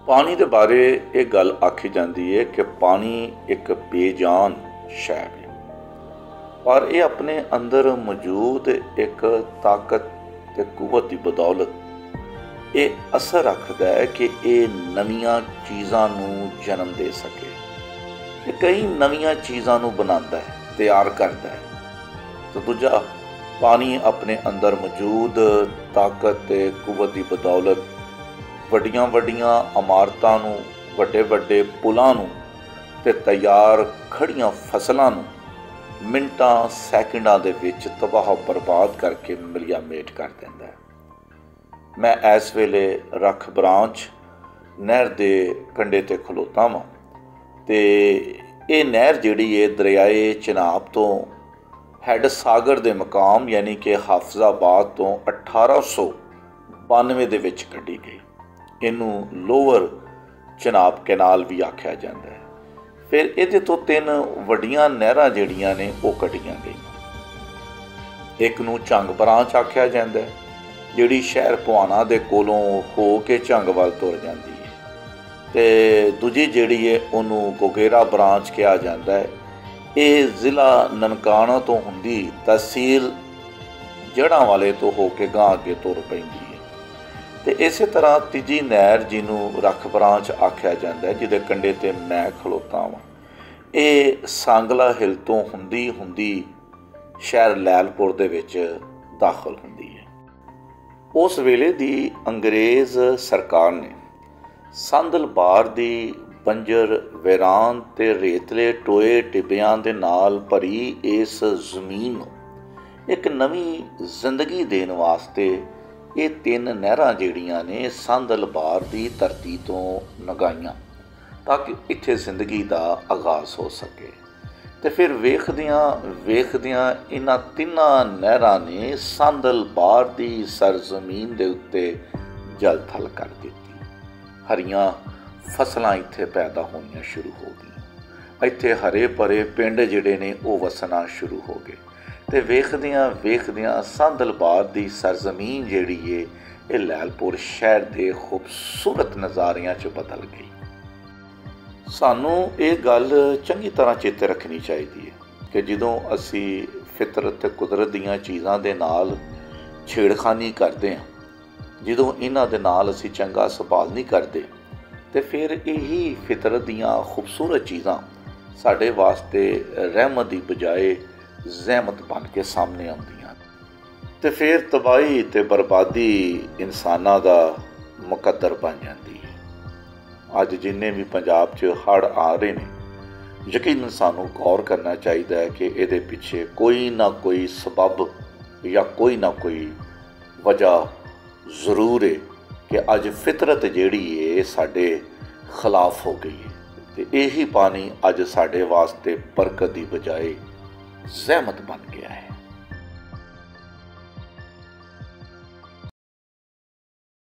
पानी के बारे ये गल आखी जाती है कि पानी एक बेजान शै है, पर यह अपने अंदर मौजूद एक ताकत ते कुवत की बदौलत ये असर रखता है कि ये नवीं चीज़ों को जन्म दे सके। ये कई नवीं चीज़ों को बनाता है, तैयार करता है। तो दूजा, पानी अपने अंदर मौजूद ताकत ते कुवत की बदौलत वड्डियां वड्डियां इमारतां नूं, वड्डे वड्डे पुलां नूं ते तैयार खड़ियां फसलां नूं मिंटां सैकंडां दे विच तबाह बर्बाद करके मिलिया मेट कर दिंदा है। मैं इस वेले रख ब्रांच नहर दे कंढे ते खलोता वां ते ये नहर जिहड़ी है दरियाए चिनाब तो हैड सागर दे मकाम यानी कि हाफिजाबाद तो 1892 दे विच कड्ढी गई। इनू लोअर चिनाब कैनाल भी आख्या जाता है। फिर ये तो 3 वड्डियां नहरां जिहड़ियां ने वो कड्ढियां गई। एक नूं झंग ब्रांच आख्या जाता है, जिहड़ी शहर पुआना दे कोलों हो के झंग वल तुर जाती है, ते दूजी जिहड़ी है उन्हों गोगेरा ब्रांच कहा जाता है। ये ज़िला ननकाना तो हुंदी तहसील जड़ांवाले तो हो के गां अगे तुर पैंदी है। तो इस तरह तीजी नहर जिन्हों रख ब्रांच आख्या जाता है, जिहदे कंढे ते मैं खलोता वां, ये सांगला हिल तो हुंदी हुंदी शहर लैलपुर दे विच दाखल हुंदी है। उस वेले दी अंग्रेज़ सरकार ने संदलबार दी बंजर वैरान ते रेतले टोए टिब्बियां दे नाल भरी इस जमीन नूं एक नवीं जिंदगी देण वास्ते ये 3 नहरां जिहड़ियां ने संदलबार दी धरती तो नगाइयां, ताकि इत्थे जिंदगी दा आगाज़ हो सके। तो फिर वेखदियां इन्हां 3 नहरां ने संदलबार दी सरजमीन दे उत्ते जल थल कर दित्ती। हरियां फसलां इत्थे पैदा होनियां शुरू हो गई। इत्थे हरे भरे पिंड जिहड़े ने वो वसना शुरू हो गए। तो वेखदियां संदलबार दी सरजमीन जिहड़ी है ये लैलपुर शहर के खूबसूरत नज़ारियां च बदल गई। सानू ये गल चंगी तरह चेते रखनी चाहिए कि जदों असी फितरत ते कुदरत दीयां चीज़ां दे नाल छेड़खानी करते हैं, जदों इन्हां दे नाल असी चंगा संभाल नहीं करते, तो फिर यही फितरत दीयां खूबसूरत चीज़ां साडे वास्ते रहमत की बजाए ज़हमत बन के सामने आउंदियां। तो फिर तबाही ते बर्बादी इंसानां दा मुकद्दर बन जाती है। अज जिन्ने भी पंजाब च हड़ आ रहे हैं, यकीनन सानू गौर करना चाहिए है कि इहदे पिछे कोई ना कोई सबब या कोई ना कोई वजह ज़रूर है कि अज फितरत जिहड़ी है साडे खिलाफ हो गई है। तो यही पानी अज साडे वास्ते बरकत की बजाए ज़हमत बन गया है।